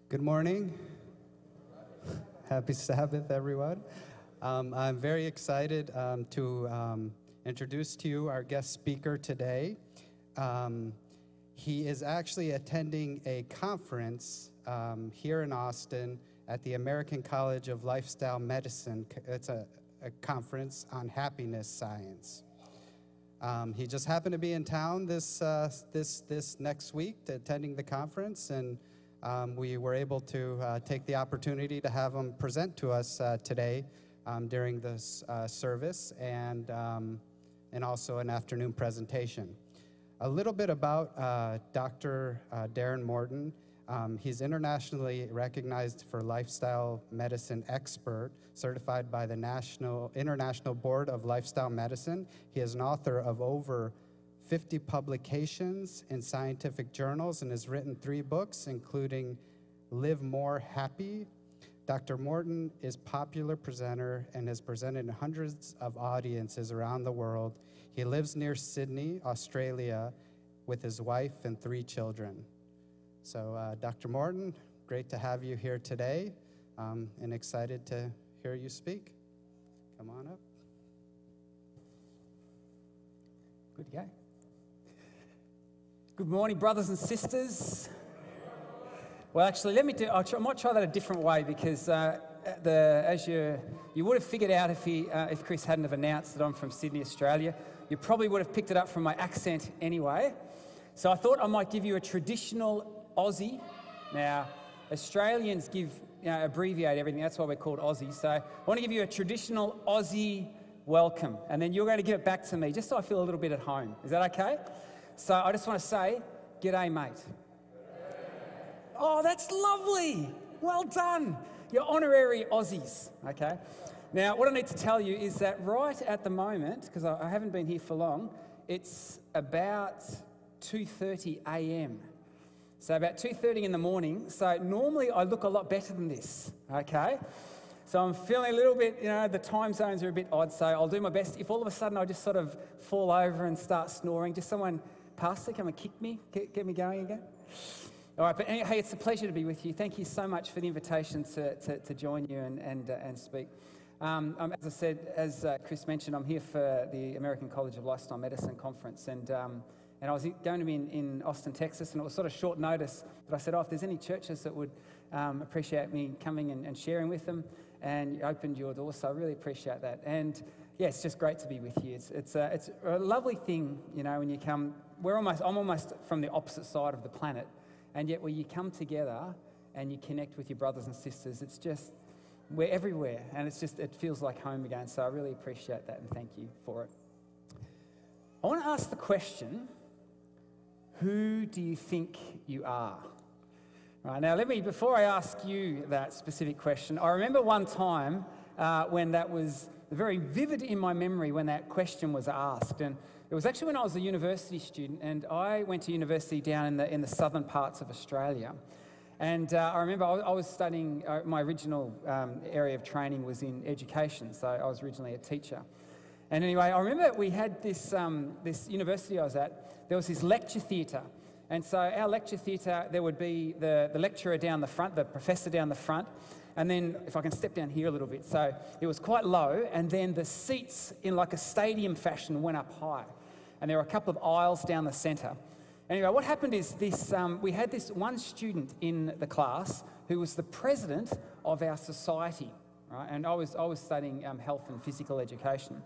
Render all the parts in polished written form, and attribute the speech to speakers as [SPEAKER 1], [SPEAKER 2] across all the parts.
[SPEAKER 1] Good morning. Happy Sabbath, everyone. I'm very excited to introduce to you our guest speaker today. He is actually attending a conference here in Austin at the American College of Lifestyle Medicine. It's a conference on happiness science. He just happened to be in town this next week attending the conference, and we were able to take the opportunity to have him present to us today during this service and also an afternoon presentation. A little bit about Dr. Daren Morton. He's internationally recognized for lifestyle medicine expert, certified by the International Board of Lifestyle Medicine. He is an author of over 50 publications in scientific journals and has written 3 books, including Live More Happy. Dr. Morton is a popular presenter and has presented in hundreds of audiences around the world. He lives near Sydney, Australia, with his wife and 3 children. So, Dr. Morton, great to have you here today, and excited to hear you speak. Come on up.
[SPEAKER 2] Good to go. Good morning, brothers and sisters. Well, actually, I might try that a different way, because as you would have figured out if Chris hadn't have announced that I'm from Sydney, Australia, you probably would have picked it up from my accent anyway. So I thought I might give you a traditional Aussie. Now, Australians abbreviate everything. That's why we're called Aussie. So I want to give you a traditional Aussie welcome, and then you're going to give it back to me, just so I feel a little bit at home. Is that okay? So I just want to say, g'day, mate. Oh, that's lovely. Well done. You're honorary Aussies, okay? Now, what I need to tell you is that right at the moment, because I haven't been here for long, it's about 2:30 a.m. So about 2:30 in the morning. So normally I look a lot better than this, okay? So I'm feeling a little bit, the time zones are a bit odd, so I'll do my best. If all of a sudden I just sort of fall over and start snoring, just someone, Pastor, come and kick me, get me going again. All right, but anyway, hey, it's a pleasure to be with you. Thank you so much for the invitation to join you and speak. As I said, as Chris mentioned, I'm here for the American College of Lifestyle Medicine conference, and I was going to be in Austin, Texas, and it was sort of short notice, but I said, if there's any churches that would appreciate me coming and sharing with them, and you opened your door, so I really appreciate that. And yeah, it's just great to be with you. It's a lovely thing, when you come. I'm almost from the opposite side of the planet, and yet when you come together and you connect with your brothers and sisters, it's just, we're everywhere, and it feels like home again. So I really appreciate that, and thank you for it. I want to ask the question, who do you think you are? Right, now, before I ask you that specific question, I remember one time when that was very vivid in my memory when that question was asked. And it was actually when I was a university student, and I went to university down in the southern parts of Australia. And I remember I was studying, my original area of training was in education, so I was originally a teacher. And anyway, I remember we had this university I was at, there was this lecture theatre. And so our lecture theatre, there would be the lecturer down the front, the professor down the front, and then, if I can step down here a little bit, so it was quite low, and then the seats in like a stadium fashion went up high. And there were a couple of aisles down the centre. Anyway, what happened is we had this one student in the class who was the president of our society, right? And I was studying health and physical education.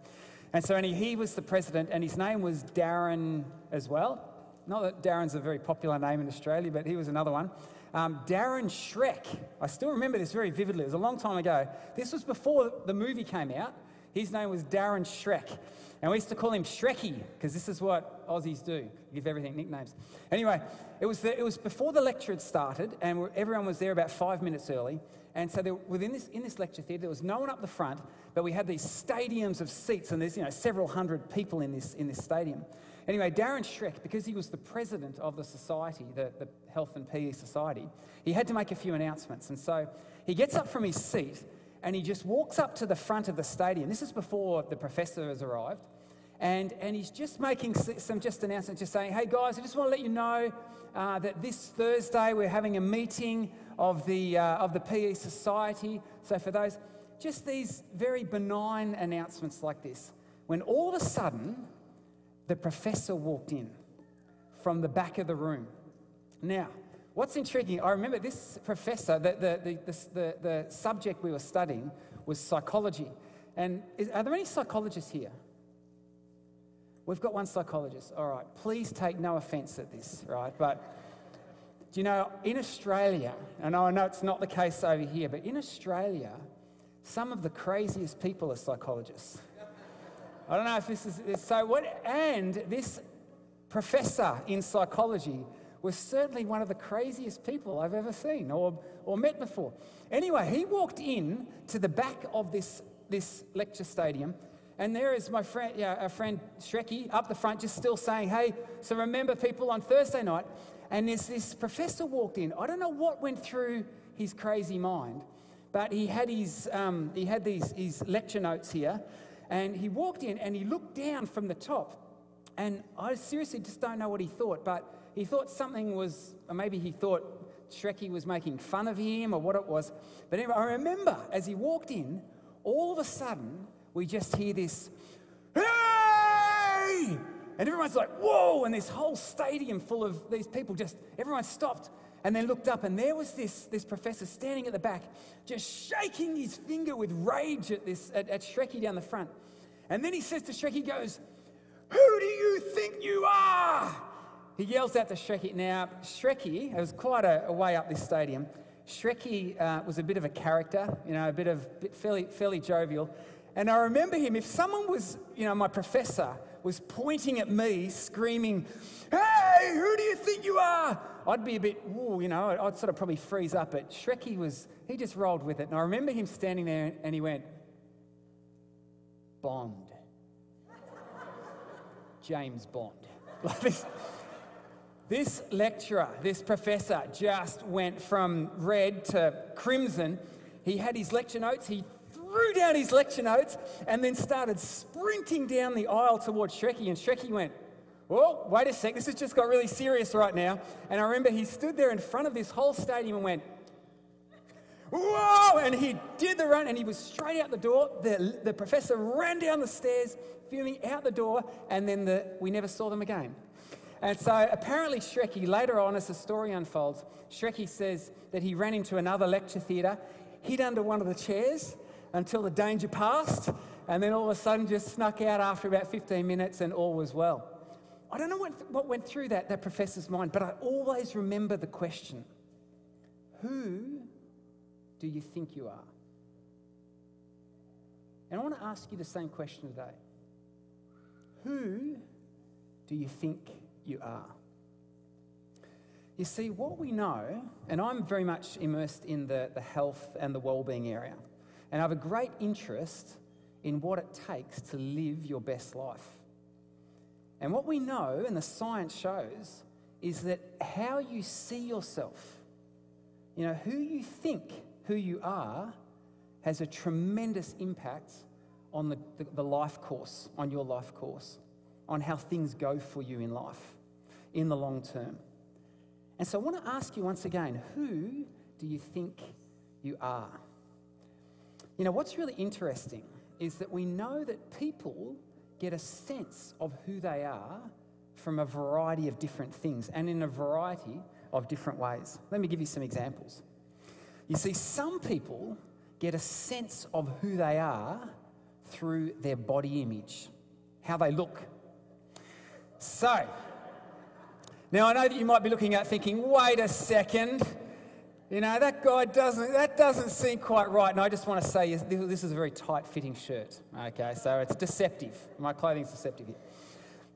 [SPEAKER 2] And so he was the president, and his name was Daren as well. Not that Darren's a very popular name in Australia, but he was another one. Daren Shrek. I still remember this very vividly. It was a long time ago. This was before the movie came out. His name was Daren Shrek. And we used to call him Shrekky, because this is what Aussies do, give everything nicknames. Anyway, it was before the lecture had started, and everyone was there about 5 minutes early. And so in this lecture theatre, there was no one up the front, but we had these stadiums of seats, and there's several hundred people in this stadium. Anyway, Daren Shrek, because he was the president of the society, the Health and PE Society, he had to make a few announcements. And so he gets up from his seat and he just walks up to the front of the stadium. This is before the professor has arrived. And he's just making some announcements, just saying, hey guys, I just want to let you know that this Thursday we're having a meeting of the PE Society. So for those, just these very benign announcements like this, when all of a sudden the professor walked in from the back of the room. Now, what's intriguing, I remember this professor, the subject we were studying was psychology. And are there any psychologists here? We've got one psychologist. All right, please take no offence at this, right? But do you know, in Australia, and I know it's not the case over here, but in Australia, some of the craziest people are psychologists. I don't know if this is so. And this professor in psychology was certainly one of the craziest people I've ever seen or met before. Anyway, he walked in to the back of this lecture stadium, and there is my friend, our friend Shrekky up the front, just still saying, hey, so remember people on Thursday night. And this professor walked in. I don't know what went through his crazy mind, but he had his lecture notes here, and he walked in and he looked down from the top, and I seriously just don't know what he thought, but he thought something was, or maybe he thought Shrekky was making fun of him or what it was. But anyway, I remember as he walked in, all of a sudden we just hear this, hey! And everyone's like, whoa! And this whole stadium full of these people everyone stopped and then looked up, and there was this professor standing at the back, just shaking his finger with rage at Shrekky down the front. And then he says to Shrekky, he goes, who do you think you are? He yells out to Shrekky. Now, Shrekky, it was quite a way up this stadium. Shrekky was a bit of a character, fairly jovial. And I remember him, if someone was, my professor was pointing at me, screaming, hey, who do you think you are? I'd be a bit, I'd sort of probably freeze up. But Shrekky he just rolled with it. And I remember him standing there and he went, Bond. James Bond. Like this lecturer, this professor just went from red to crimson. He had his lecture notes. He threw down his lecture notes and then started sprinting down the aisle towards Shrekky. And Shrekky went, whoa, wait a sec, this has just got really serious right now. And I remember he stood there in front of this whole stadium and went, whoa! And he did the run and he was straight out the door. The professor ran down the stairs, fuming out the door, and then we never saw them again. And so apparently Shrekky, later on as the story unfolds, Shrekky says that he ran into another lecture theatre, hid under one of the chairs until the danger passed, and then all of a sudden just snuck out after about 15 minutes and all was well. I don't know what went through that professor's mind, but I always remember the question, who do you think you are? And I want to ask you the same question today. Who do you think you are? You see, what we know, and I'm very much immersed in the health and the well-being area, and I have a great interest in what it takes to live your best life. And what we know, and the science shows, is that how you see yourself, who you think who you are, has a tremendous impact on the life course, on your life course, on how things go for you in life, in the long term. And so I want to ask you once again, who do you think you are? What's really interesting is that we know that people get a sense of who they are from a variety of different things and in a variety of different ways. Let me give you some examples. You see, some people get a sense of who they are through their body image, how they look. So, now I know that you might be looking at thinking, wait a second, that guy doesn't seem quite right. And I just want to say this is a very tight-fitting shirt, okay? So it's deceptive. My clothing's deceptive here.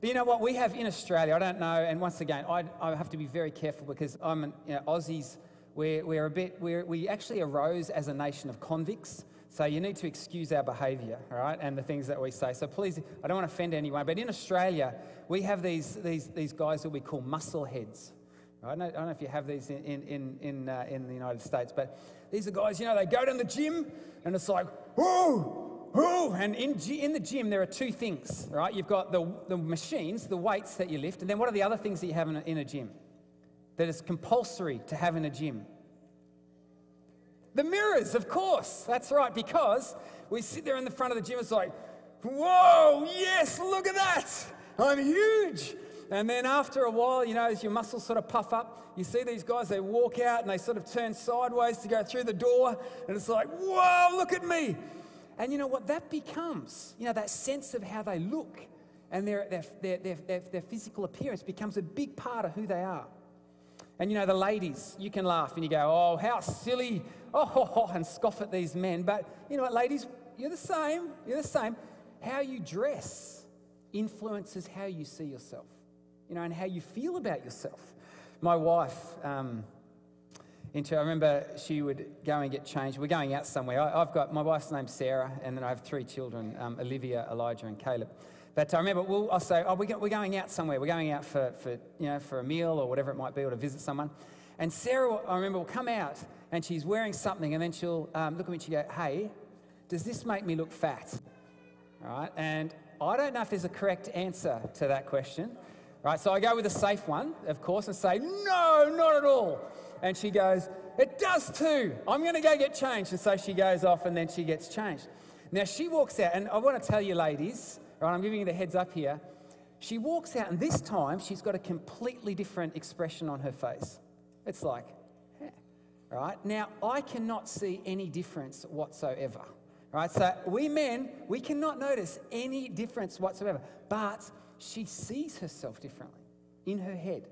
[SPEAKER 2] But you know what? We have in Australia, I don't know, and once again, I have to be very careful because Aussies, we actually arose as a nation of convicts. So you need to excuse our behaviour, all right, and the things that we say. So please, I don't want to offend anyone, but in Australia, we have these guys that we call muscle heads. Right? I don't know if you have these in the United States, but these are guys, they go to the gym, and it's like, whoa, and in the gym there are two things, right? You've got the machines, the weights that you lift, and then what are the other things that you have in a gym that is compulsory to have in a gym? The mirrors, of course. That's right, because we sit there in the front of the gym, it's like, whoa, yes, look at that. I'm huge. And then after a while, you know, as your muscles sort of puff up, you see these guys, they walk out and they sort of turn sideways to go through the door. And it's like, whoa, look at me. And you know what that becomes? You know, that sense of how they look and their physical appearance becomes a big part of who they are. And you know, the ladies, you can laugh and you go, oh, how silly, and scoff at these men. But you know what, ladies, you're the same. You're the same. How you dress influences how you see yourself, you know, and how you feel about yourself. My wife, I remember she would go and get changed. We're going out somewhere. My wife's name's Sarah, and then I have 3 children, Olivia, Elijah, and Caleb. But I remember I'll say, oh, we're going out somewhere. We're going out for a meal or whatever it might be, or to visit someone. And Sarah, I remember, will come out and she's wearing something, and then she'll look at me and she'll go, hey, does this make me look fat? All right, and I don't know if there's a correct answer to that question. Right, so I go with a safe one, of course, and say, no, not at all. And she goes, it does too. I'm going to go get changed. And so she goes off and then she gets changed. Now she walks out, and I want to tell you ladies, right, I'm giving you the heads up here. She walks out, and this time she's got a completely different expression on her face. It's like, eh. Right? Now, I cannot see any difference whatsoever. Right? So we men, we cannot notice any difference whatsoever. But she sees herself differently in her head,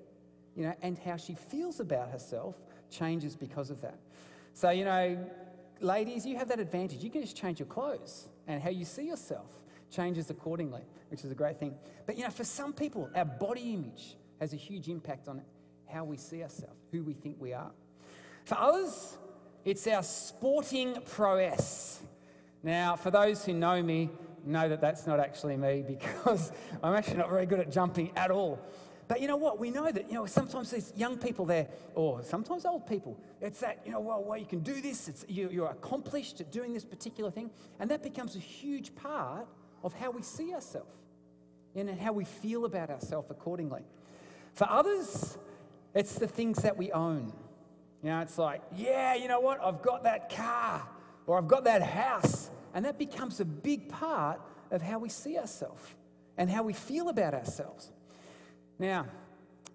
[SPEAKER 2] you know, and how she feels about herself changes because of that. So, you know, ladies, you have that advantage. You can just change your clothes, and how you see yourself changes accordingly, which is a great thing. But, you know, for some people, our body image has a huge impact on how we see ourselves, who we think we are. For others, it's our sporting prowess. Now, for those who know me, know that that's not actually me, because I'm actually not very good at jumping at all. But you know what? We know that, you know, sometimes these young people there, or sometimes old people, it's that, you know, well, you can do this. You're accomplished at doing this particular thing. And that becomes a huge part of how we see ourselves and how we feel about ourselves accordingly. For others, it's the things that we own. You know, it's like, yeah, you know what? I've got that car, or I've got that house. And that becomes a big part of how we see ourselves and how we feel about ourselves. Now,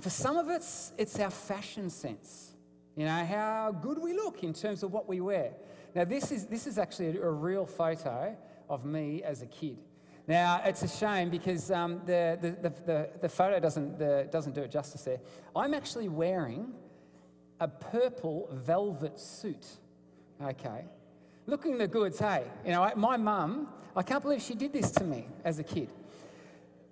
[SPEAKER 2] for some of us, it's our fashion sense. You know, how good we look in terms of what we wear. Now, this is actually a real photo of me as a kid. Now, it's a shame because the photo doesn't do it justice there. I'm actually wearing a purple velvet suit, okay? Looking the goods, hey. You know, my mum, I can't believe she did this to me as a kid.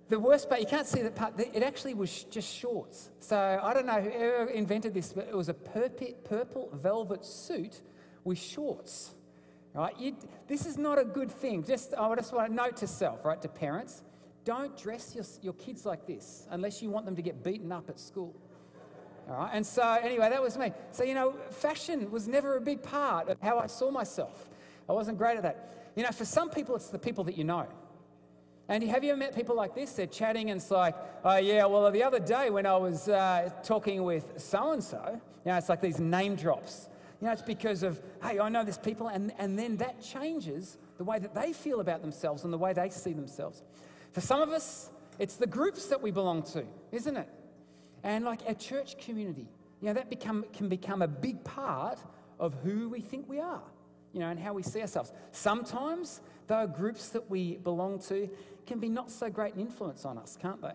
[SPEAKER 2] The worst part, you can't see that part, it actually was just shorts. So I don't know whoever invented this, but it was a purple velvet suit with shorts. Right? This is not a good thing. I just want to note to self, right, to parents, don't dress your kids like this unless you want them to get beaten up at school. All right? And so anyway, that was me. So, you know, fashion was never a big part of how I saw myself. I wasn't great at that. You know, for some people, it's the people that you know. And have you ever met people like this? They're chatting and it's like, oh yeah, well, the other day when I was talking with so-and-so, you know, it's like these name drops. You know, it's because of, hey, I know these people, and then that changes the way that they feel about themselves and the way they see themselves. For some of us, it's the groups that we belong to, isn't it? And like our church community, you know, that can become a big part of who we think we are, you know, and how we see ourselves. Sometimes, though, groups that we belong to can be not so great an influence on us, can't they?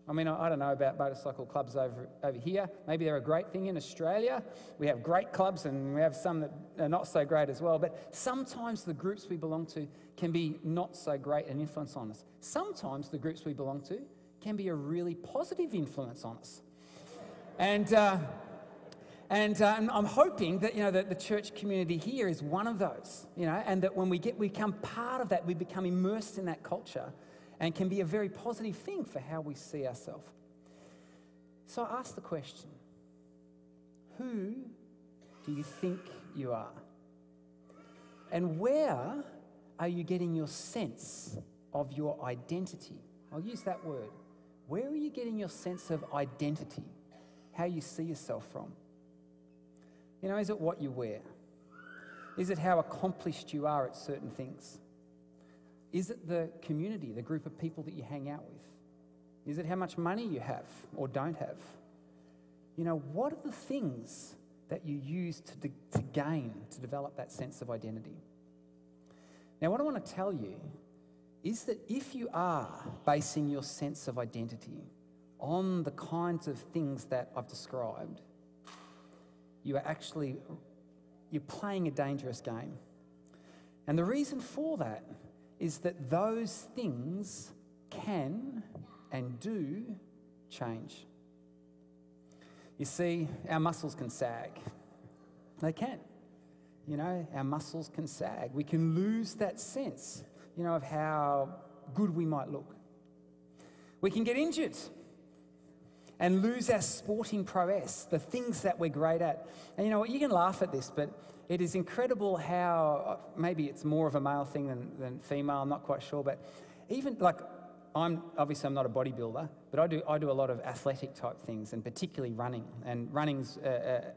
[SPEAKER 2] I mean, I don't know about motorcycle clubs over here. Maybe they're a great thing in Australia. We have great clubs and we have some that are not so great as well. But sometimes the groups we belong to can be not so great an influence on us. Sometimes the groups we belong to can be a really positive influence on us. And I'm hoping that, you know, that the church community here is one of those, you know, and that when we become part of that, we become immersed in that culture and can be a very positive thing for how we see ourselves. So I ask the question, who do you think you are? And where are you getting your sense of your identity? I'll use that word. Where are you getting your sense of identity? How you see yourself from? You know, is it what you wear? Is it how accomplished you are at certain things? Is it the community, the group of people that you hang out with? Is it how much money you have or don't have? You know, what are the things that you use to gain, to develop that sense of identity? Now, what I want to tell you is that if you are basing your sense of identity on the kinds of things that I've described, you're playing a dangerous game. And the reason for that is that those things can and do change. You see, our muscles can sag. They can. You know, our muscles can sag. We can lose that sense, you know, of how good we might look. We can get injured and lose our sporting prowess, the things that we're great at. And you know what, you can laugh at this, but it is incredible how, maybe it's more of a male thing than female, I'm not quite sure, but even like, I'm not a bodybuilder, but I do a lot of athletic type things, and particularly running. And running's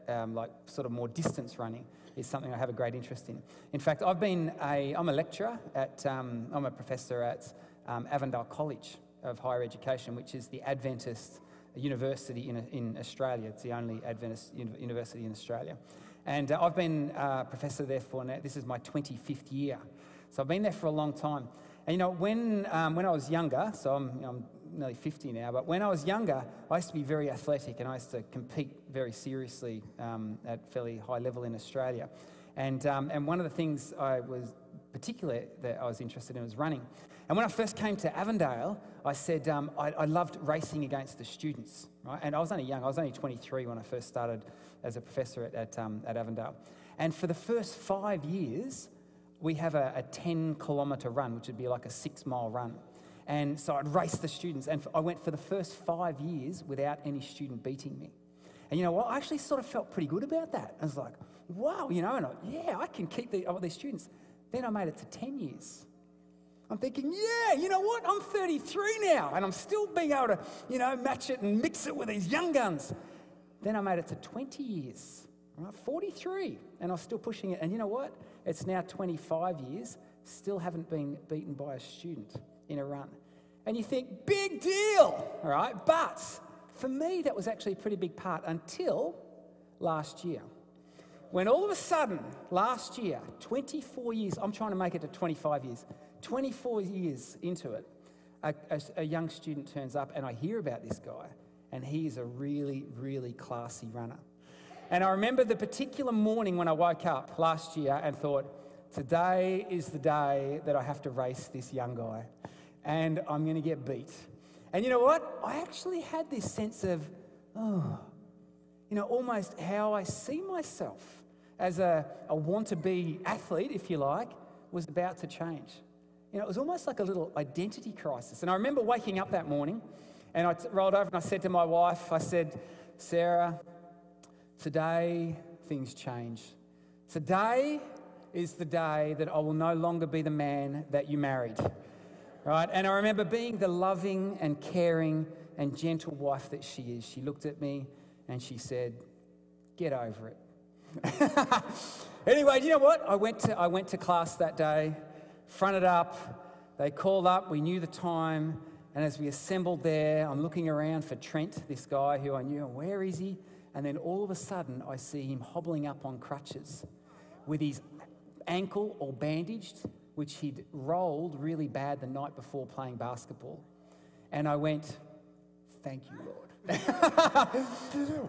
[SPEAKER 2] like sort of more distance running is something I have a great interest in. In fact, I'm a lecturer I'm a professor at Avondale College of Higher Education, which is the Adventist university in Australia. It's the only Adventist university in Australia. And I've been a professor there for now. This is my 25th year. So I've been there for a long time. And you know, when I was younger, so I'm nearly 50 now, but when I was younger, I used to be very athletic and I used to compete very seriously at fairly high level in Australia. And one of the things that I was interested in was running. And when I first came to Avondale, I said I loved racing against the students, right? And I was only young. I was only 23 when I first started as a professor at Avondale. And for the first 5 years, we have a 10-kilometre run, which would be like a 6-mile run. And so I'd race the students. And I went for the first 5 years without any student beating me. And you know what? I actually sort of felt pretty good about that. I was like, wow, you know, and I can keep these students. Then I made it to 10 years. I'm thinking, yeah, you know what? I'm 33 now, and I'm still being able to, you know, match it and mix it with these young guns. Then I made it to 20 years, right? 43, and I was still pushing it. And you know what? It's now 25 years, still haven't been beaten by a student in a run. And you think, big deal, all right? But for me, that was actually a pretty big part until last year. When all of a sudden, last year, 24 years, I'm trying to make it to 25 years, 24 years into it, a young student turns up and I hear about this guy, and he is a really, really classy runner. And I remember the particular morning when I woke up last year and thought, today is the day that I have to race this young guy, and I'm going to get beat. And you know what? I actually had this sense of, you know, almost how I see myself as a want-to-be athlete, if you like, was about to change. You know, it was almost like a little identity crisis. And I remember waking up that morning, and I rolled over and I said to my wife, I said, Sarah, today things change. Today is the day that I will no longer be the man that you married. Right? And I remember being the loving and caring and gentle wife that she is. She looked at me and she said, get over it. Anyway, do you know what? I went to class that day, fronted up, they called up, we knew the time, and as we assembled there, I'm looking around for Trent, this guy who I knew, and where is he? And then all of a sudden, I see him hobbling up on crutches with his ankle all bandaged, which he'd rolled really bad the night before playing basketball. And I went, thank you, Lord.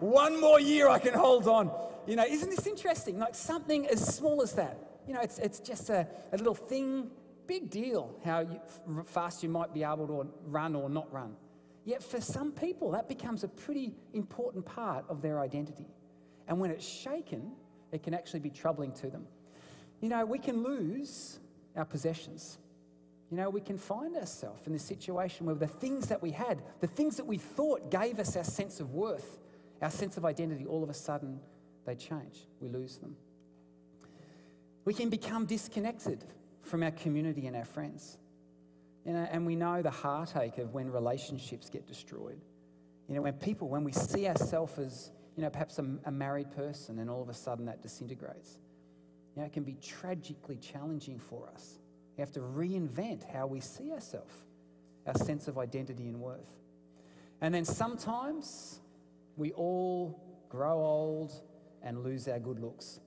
[SPEAKER 2] One more year I can hold on. You know, isn't this interesting? Like something as small as that. You know, it's just a little thing, big deal how fast you might be able to run or not run. Yet for some people, that becomes a pretty important part of their identity. And when it's shaken, it can actually be troubling to them. You know, we can lose our possessions. You know, we can find ourselves in this situation where the things that we had, the things that we thought gave us our sense of worth, our sense of identity, all of a sudden they change. We lose them. We can become disconnected from our community and our friends. And we know the heartache of when relationships get destroyed. When we see ourselves as, perhaps a married person and all of a sudden that disintegrates. It can be tragically challenging for us. We have to reinvent how we see ourselves, our sense of identity and worth. And then sometimes we all grow old and lose our good looks.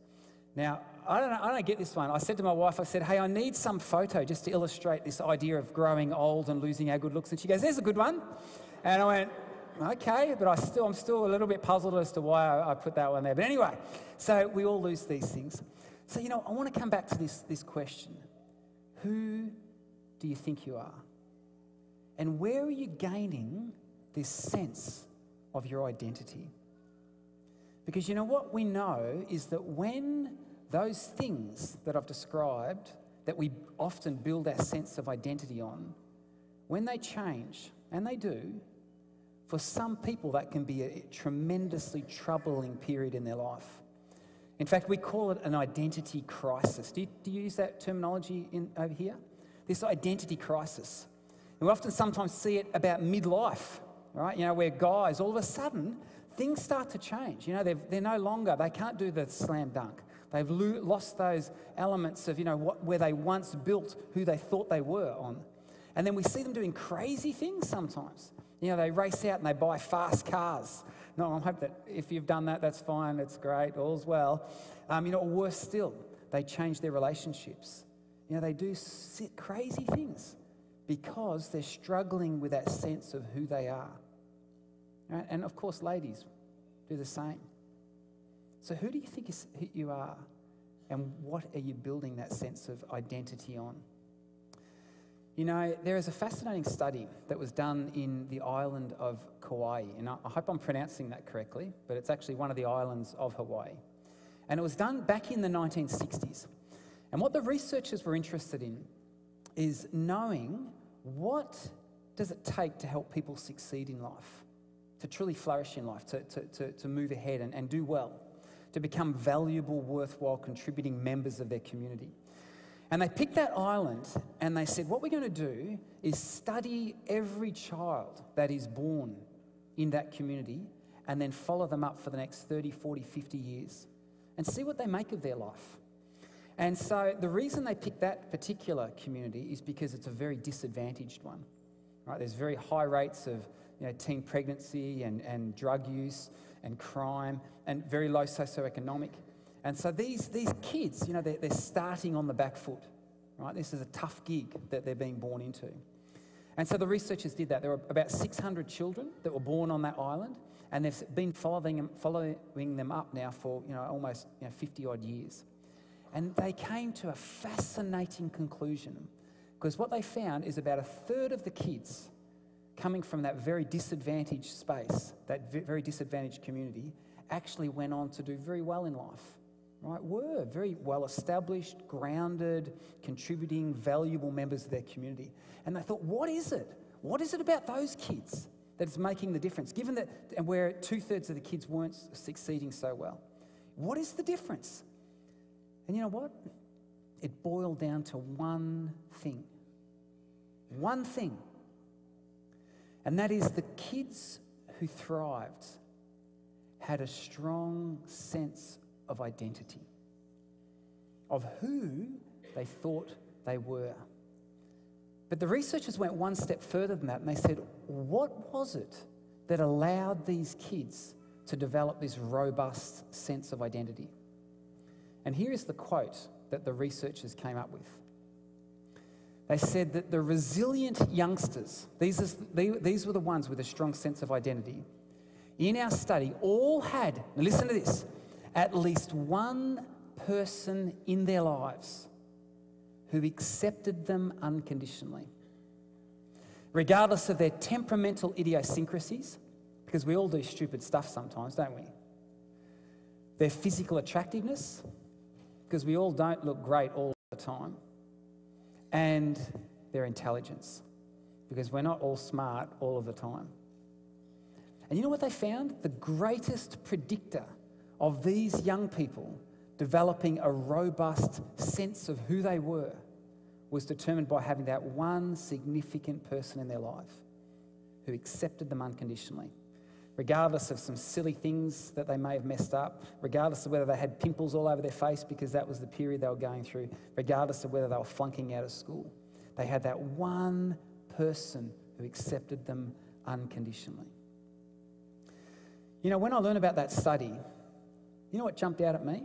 [SPEAKER 2] Now, I don't get this one. I said to my wife, hey, I need some photo just to illustrate this idea of growing old and losing our good looks. And she goes, there's a good one. And I went, okay, but I'm still a little bit puzzled as to why I put that one there. But anyway, so we all lose these things. So, I want to come back to this question. Who do you think you are? And where are you gaining this sense of your identity? Because what we know is that when those things that I've described, that we often build our sense of identity on, when they change, and they do, for some people that can be a tremendously troubling period in their life. In fact, we call it an identity crisis. Do you use that terminology over here? This identity crisis. And we often sometimes see it about midlife, right? Where guys, all of a sudden, things start to change. They're no longer, they can't do the slam dunk. They've lost those elements of, where they once built who they thought they were on. And then we see them doing crazy things sometimes. They race out and they buy fast cars. No, I hope that if you've done that, that's fine, it's great, all's well. Or worse still, they change their relationships. They do crazy things because they're struggling with that sense of who they are. Right? And of course, ladies do the same. So who do you think who you are? And what are you building that sense of identity on? There is a fascinating study that was done in the island of Kauai. And I hope I'm pronouncing that correctly, but it's actually one of the islands of Hawaii. And it was done back in the 1960s. And what the researchers were interested in is knowing what does it take to help people succeed in life, to truly flourish in life, to move ahead and do well, to become valuable, worthwhile, contributing members of their community. And they picked that island and they said, what we're going to do is study every child that is born in that community and then follow them up for the next 30, 40, 50 years and see what they make of their life. And so the reason they picked that particular community is because it's a very disadvantaged one. Right? There's very high rates of teen pregnancy and drug use and crime and very low socioeconomic. And so these kids, they're starting on the back foot, right? This is a tough gig that they're being born into. And so the researchers did that. There were about 600 children that were born on that island, and they've been following them up now for almost 50-odd years. And they came to a fascinating conclusion, because what they found is about a third of the kids coming from that very disadvantaged space, that very disadvantaged community, actually went on to do very well in life. Right, were very well established, grounded, contributing, valuable members of their community. And they thought, what is it? What is it about those kids that's making the difference? Given that, and where 2/3 of the kids weren't succeeding so well. What is the difference? And you know what? It boiled down to one thing. One thing. And that is the kids who thrived had a strong sense of identity, of who they thought they were. But the researchers went one step further than that, and they said, what was it that allowed these kids to develop this robust sense of identity? And here is the quote that the researchers came up with. They said that the resilient youngsters, these were the ones with a strong sense of identity, in our study all had, now listen to this, at least one person in their lives who accepted them unconditionally, regardless of their temperamental idiosyncrasies, because we all do stupid stuff sometimes, don't we? Their physical attractiveness, because we all don't look great all the time, and their intelligence, because we're not all smart all of the time. And you know what they found? The greatest predictor of these young people developing a robust sense of who they were was determined by having that one significant person in their life who accepted them unconditionally, regardless of some silly things that they may have messed up, regardless of whether they had pimples all over their face because that was the period they were going through, regardless of whether they were flunking out of school. They had that one person who accepted them unconditionally. You know, when I learned about that study, you know what jumped out at me?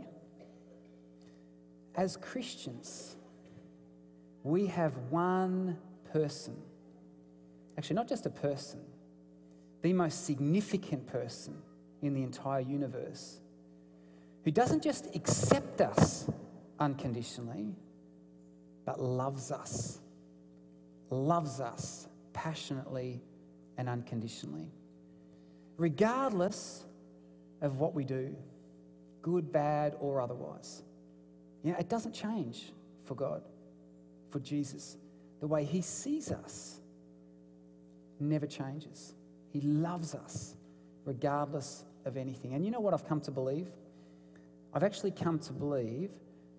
[SPEAKER 2] As Christians, we have one person, actually not just a person, the most significant person in the entire universe, who doesn't just accept us unconditionally, but loves us passionately and unconditionally, regardless of what we do, good, bad, or otherwise. You know, it doesn't change for God, for Jesus. The way he sees us never changes. He loves us regardless of anything. And you know what I've come to believe? I've actually come to believe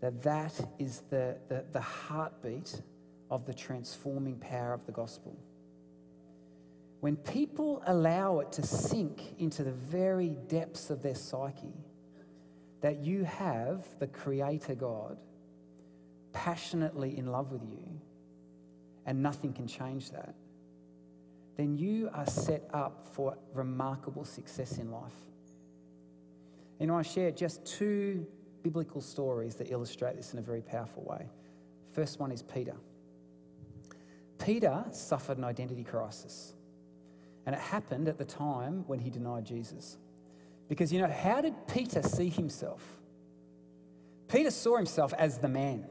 [SPEAKER 2] that that is the heartbeat of the transforming power of the gospel. When people allow it to sink into the very depths of their psyche, that you have the Creator God passionately in love with you, and nothing can change that, then you are set up for remarkable success in life. You know, I share just two biblical stories that illustrate this in a very powerful way. First one is Peter. Peter suffered an identity crisis, and it happened at the time when he denied Jesus. Because, you know, how did Peter see himself? Peter saw himself as the man.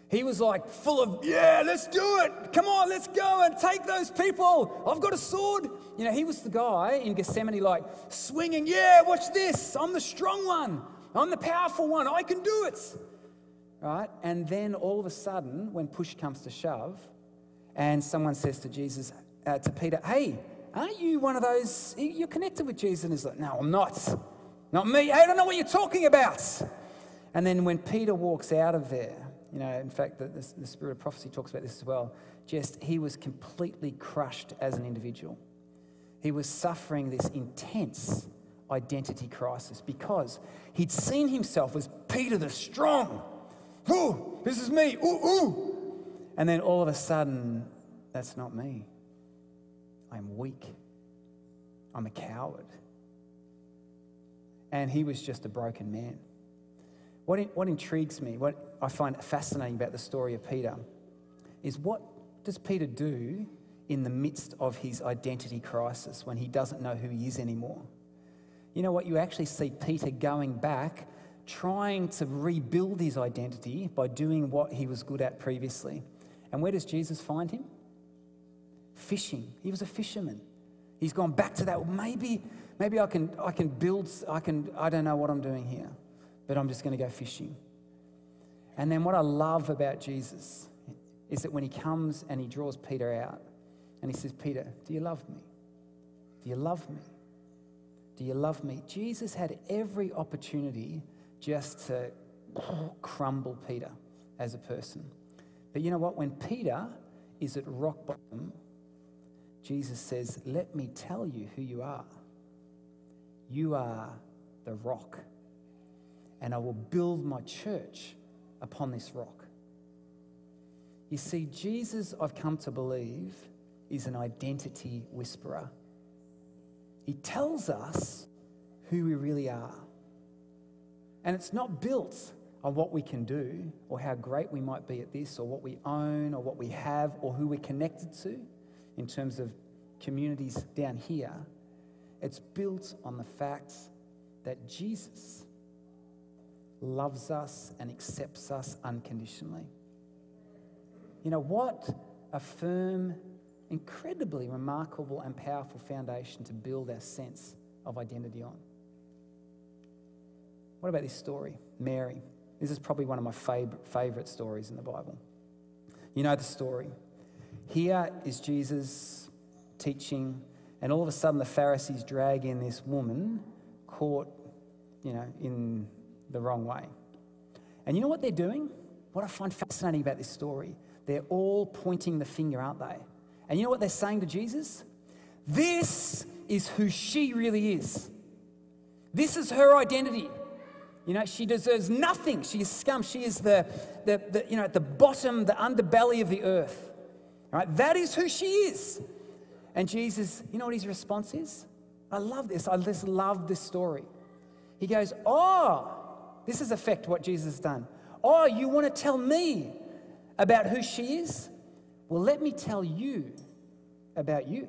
[SPEAKER 2] He was like full of, yeah, let's do it. Come on, let's go and take those people. I've got a sword. You know, he was the guy in Gethsemane like swinging, yeah, watch this. I'm the strong one. I'm the powerful one. I can do it. Right? And then all of a sudden, when push comes to shove, and someone says to Jesus, to Peter, hey, aren't you one of those, you're connected with Jesus? And he's like, no, I'm not. Not me. Hey, I don't know what you're talking about. And then when Peter walks out of there, you know, in fact, the spirit of prophecy talks about this as well, he was completely crushed as an individual. He was suffering this intense identity crisis because he'd seen himself as Peter the strong. Ooh, this is me. Ooh, ooh. And then all of a sudden, that's not me. I'm weak. I'm a coward. And he was just a broken man. What intrigues me, what I find fascinating about the story of Peter is what does Peter do in the midst of his identity crisis when he doesn't know who he is anymore? You know what? You actually see Peter going back, trying to rebuild his identity by doing what he was good at previously. And where does Jesus find him? Fishing. He was a fisherman. He's gone back to that. Maybe I can build. I don't know what I'm doing here, but I'm just going to go fishing. And then what I love about Jesus is that when he comes and he draws Peter out and he says, Peter, do you love me? Do you love me? Do you love me? Jesus had every opportunity just to crumble Peter as a person. But you know what? When Peter is at rock bottom, Jesus says, let me tell you who you are. You are the rock, and I will build my church upon this rock. You see, Jesus, I've come to believe, is an identity whisperer. He tells us who we really are. And it's not built on what we can do or how great we might be at this or what we own or what we have or who we're connected to in terms of communities down here. It's built on the fact that Jesus loves us and accepts us unconditionally. You know, what a firm, incredibly remarkable and powerful foundation to build our sense of identity on. What about this story? Mary. This is probably one of my favourite stories in the Bible. You know the story. Here is Jesus teaching, and all of a sudden the Pharisees drag in this woman caught, in the wrong way. And you know what they're doing? What I find fascinating about this story, they're all pointing the finger, aren't they? And you know what they're saying to Jesus? This is who she really is. This is her identity. You know, she deserves nothing. She is scum. She is at the bottom, the underbelly of the earth. All right? That is who she is. And Jesus, you know what his response is? I love this. I just love this story. He goes, oh, this is effect what Jesus has done. Oh, you want to tell me about who she is? Well, let me tell you about you,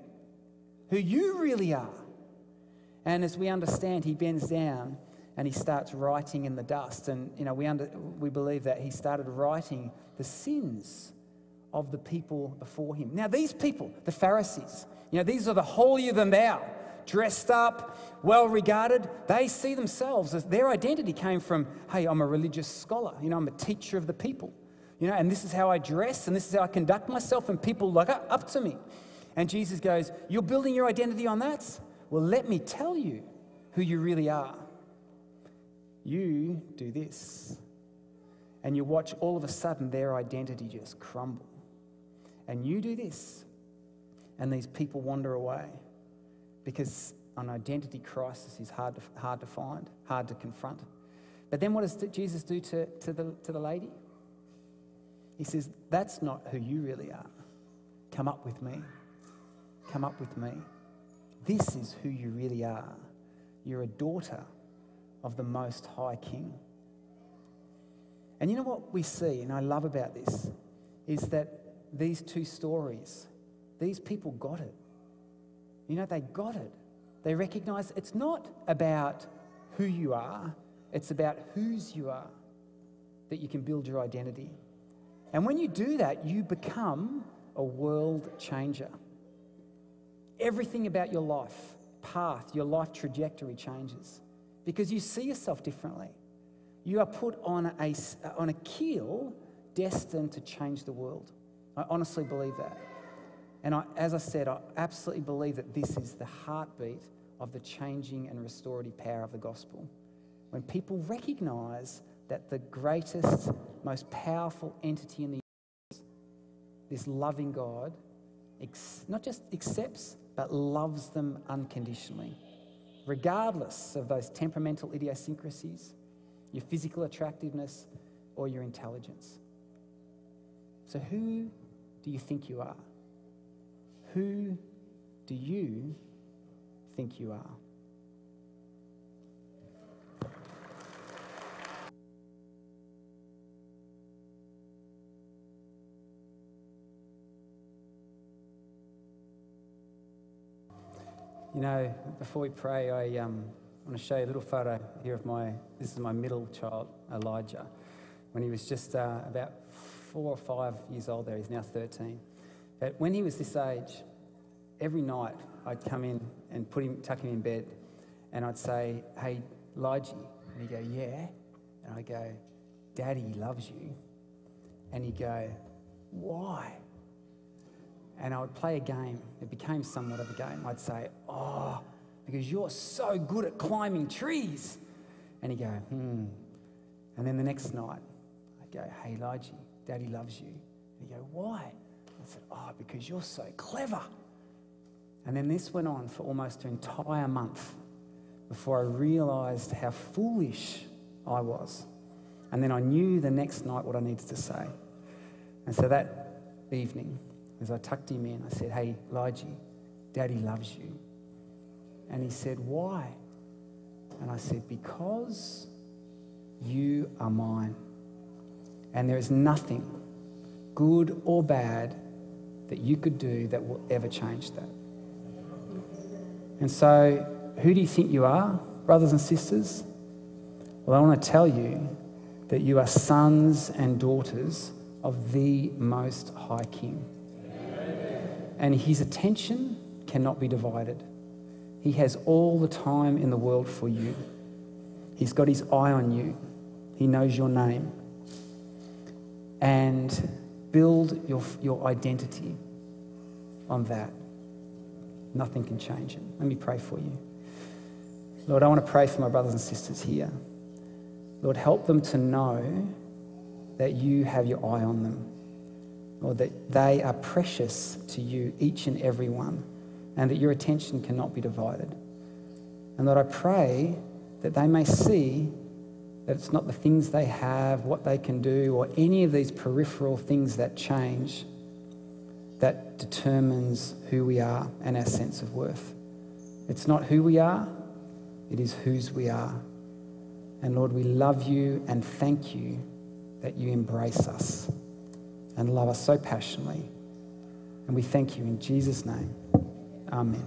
[SPEAKER 2] who you really are. And as we understand, he bends down and he starts writing in the dust. And, you know, we believe that he started writing the sins of the people before him. Now, these people, the Pharisees, you know, these are the holier than thou, dressed up, well regarded. They see themselves as their identity came from, hey, I'm a religious scholar. You know, I'm a teacher of the people. You know, and this is how I dress and this is how I conduct myself, and people look up to me. And Jesus goes, you're building your identity on that? Well, let me tell you who you really are. You do this. And you watch all of a sudden their identity just crumble. And you do this. And these people wander away. Because an identity crisis is hard to find, hard to confront. But then what does Jesus do to the lady? He says, that's not who you really are. Come up with me. Come up with me. This is who you really are. You're a daughter of the Most High King. And you know what we see, and I love about this, is that these two stories, these people got it. You know, they got it. They recognize it's not about who you are, it's about whose you are, that you can build your identity. And when you do that, you become a world changer. Everything about your life path, your life trajectory changes because you see yourself differently. You are put on a keel destined to change the world. I honestly believe that. And as I said, I absolutely believe that this is the heartbeat of the changing and restorative power of the gospel. When people recognise that the greatest, most powerful entity in the universe, this loving God, not just accepts, but loves them unconditionally, regardless of those temperamental idiosyncrasies, your physical attractiveness, or your intelligence. So who do you think you are? Who do you think you are? You know, before we pray, I want to show you a little photo here of this is my middle child, Elijah. When he was just about 4 or 5 years old there, he's now 13. But when he was this age, every night I'd come in and tuck him in bed, and I'd say, hey, Elijah, and he'd go, yeah. And I'd go, Daddy loves you. And he'd go, why? And I would play a game. It became somewhat of a game. I'd say, oh, because you're so good at climbing trees. And he'd go, And then the next night, I'd go, hey, Elijah, Daddy loves you. And he'd go, why? I said, oh, because you're so clever. And then this went on for almost an entire month before I realised how foolish I was. And then I knew the next night what I needed to say. And so that evening, as I tucked him in, I said, hey, Elijah, Daddy loves you. And he said, why? And I said, because you are mine. And there is nothing, good or bad, that you could do that will ever change that. And so, who do you think you are, brothers and sisters? Well, I want to tell you that you are sons and daughters of the Most High King. And his attention cannot be divided. He has all the time in the world for you. He's got his eye on you. He knows your name. And build your identity on that. Nothing can change it. Let me pray for you. Lord, I want to pray for my brothers and sisters here. Lord, help them to know that you have your eye on them. Lord, that they are precious to you, each and every one, and that your attention cannot be divided. And Lord, I pray that they may see that it's not the things they have, what they can do, or any of these peripheral things that change that determines who we are and our sense of worth. It's not who we are, it is whose we are. And Lord, we love you and thank you that you embrace us and love us so passionately. And we thank you in Jesus' name. Amen.